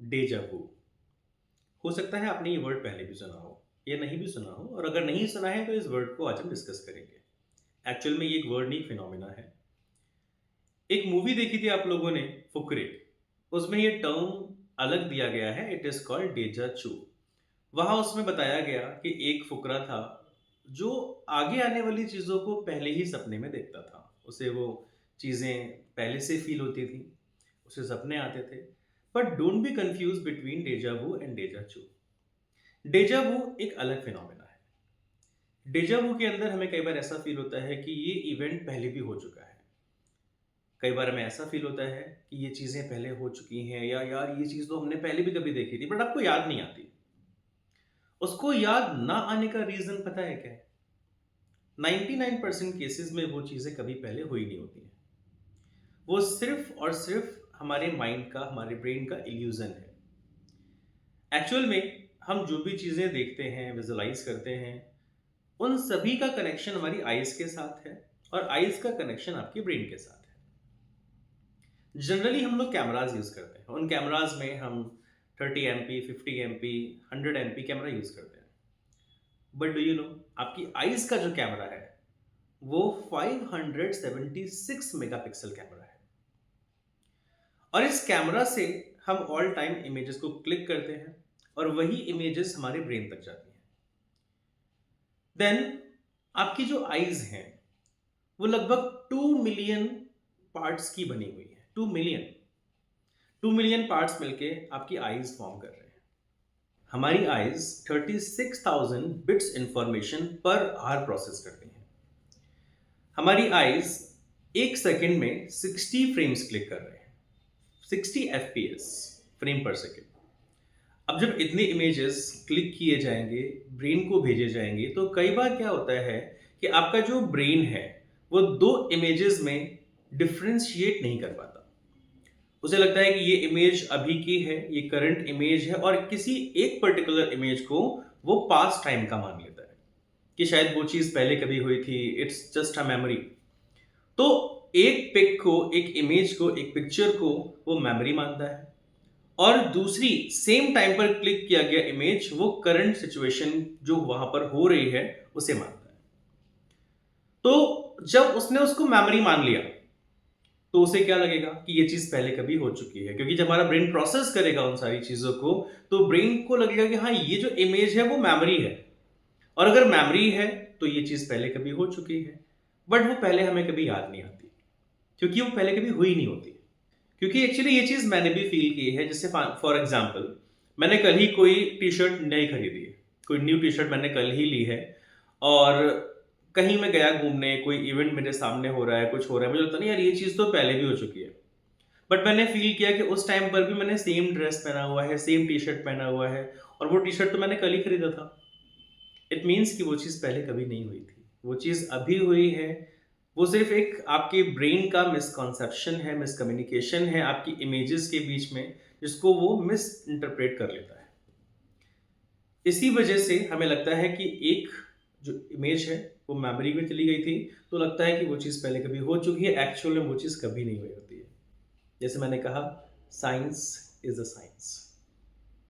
डेजा वू। हो सकता है आपने ये वर्ड पहले भी सुना हो या नहीं भी सुना हो, और अगर नहीं सुना है तो इस वर्ड को आज हम डिस्कस करेंगे। एक्चुअल में ये एक वर्ड नहीं, फिनोमिना है। एक मूवी देखी थी आप लोगों ने, फुकरे। उसमें ये टर्म अलग दिया गया है, इट इज कॉल्ड डेजा चू। वहां उसमें बताया गया कि एक फुकरा था जो आगे आने वाली चीजों को पहले ही सपने में देखता था। उसे वो चीजें पहले से फील होती थी, उसे सपने आते थे। But don't be confuse between deja vu and deja chu. Deja वू एक अलग फिनोमेना है। डेजा वू के अंदर हमें कई बार ऐसा फील होता है कि ये इवेंट पहले भी हो चुका है। कई बार हमें ऐसा फील होता है कि ये चीजें पहले हो चुकी हैं, या यार ये चीज तो हमने पहले भी कभी देखी थी बट आपको याद नहीं आती। उसको याद ना आने का रीजन पता है क्या है? 99% केसेस में वो चीजें कभी पहले हुई नहीं होती हैं। वो सिर्फ और सिर्फ हमारे माइंड का, हमारे ब्रेन का इल्यूजन है। एक्चुअल में हम जो भी चीजें देखते हैं, विजुलाइज करते हैं, उन सभी का कनेक्शन हमारी आईज के साथ है, और आईज का कनेक्शन आपके ब्रेन के साथ है। जनरली हम लोग कैमराज यूज करते हैं, उन कैमराज में हम 30 MP, 50 MP, 100 MP camera use करते हैं। बट डू यू नो, आपकी आईज का जो कैमरा है वो 576 मेगापिक्सल कैमरा है। और इस कैमरा से हम ऑल टाइम इमेजेस को क्लिक करते हैं, और वही इमेजेस हमारे ब्रेन तक जाती हैं। देन आपकी जो आईज हैं वो लगभग 2 मिलियन पार्ट्स की बनी हुई है। 2 मिलियन पार्ट्स मिलके आपकी आईज फॉर्म कर रहे हैं। हमारी eyes 36,000 bits information per hour process करती हैं। हमारी आईज एक सेकंड में 60 फ्रेम्स क्लिक कर रहे हैं, 60 FPS, फ्रेम पर सेकंड। अब जब इतने इमेजेस क्लिक किए जाएंगे, ब्रेन को भेजे जाएंगे, तो कई बार क्या होता है कि आपका जो ब्रेन है वो दो इमेजेस में डिफ्रेंशिएट नहीं कर पाता। उसे लगता है कि ये इमेज अभी की है, ये करंट इमेज है, और किसी एक पर्टिकुलर इमेज को वो पास्ट टाइम का मान लेता है कि शायद वो चीज पहले कभी हुई थी, इट्स जस्ट अ मेमोरी। तो एक पिक को, एक इमेज को, एक पिक्चर को वो मेमोरी मानता है, और दूसरी सेम टाइम पर क्लिक किया गया इमेज वो करंट सिचुएशन जो वहां पर हो रही है उसे मानता है। तो जब उसने उसको मेमोरी मान लिया तो उसे क्या लगेगा कि ये चीज पहले कभी हो चुकी है, क्योंकि जब हमारा ब्रेन प्रोसेस करेगा उन सारी चीजों को तो ब्रेन को लगेगा कि हाँ, ये जो इमेज है वो मेमोरी है, और अगर मेमोरी है तो ये चीज पहले कभी हो चुकी है। बट वो पहले हमें कभी याद नहीं आती, क्योंकि वो पहले कभी हुई नहीं होती। क्योंकि एक्चुअली ये चीज मैंने भी फील की है। जैसे फॉर एग्जाम्पल, मैंने कल ही कोई टी शर्ट नई खरीदी है, कोई न्यू टी शर्ट मैंने कल ही ली है, और कहीं मैं गया घूमने, कोई इवेंट मेरे सामने हो रहा है, कुछ हो रहा है, मुझे लगता नहीं यार ये चीज तो पहले भी हो चुकी है। बट मैंने फील किया कि उस टाइम पर भी मैंने सेम ड्रेस पहना हुआ है, सेम टी शर्ट पहना हुआ है, और वो टी शर्ट तो मैंने कल ही खरीदा था। इट मीन्स कि वो चीज़ पहले कभी नहीं हुई थी, वो चीज़ अभी हुई है। वो सिर्फ एक आपके ब्रेन का मिसकॉन्सेप्शन है, मिसकम्युनिकेशन है आपकी इमेजेस के बीच में, जिसको वो मिस इंटरप्रेट कर लेता है। इसी वजह से हमें लगता है कि एक जो इमेज है वो मेमोरी में चली गई थी, तो लगता है कि वो चीज़ पहले कभी हो चुकी है। एक्चुअल में वो चीज़ कभी नहीं हुई होती है। जैसे मैंने कहा, साइंस इज अ साइंस।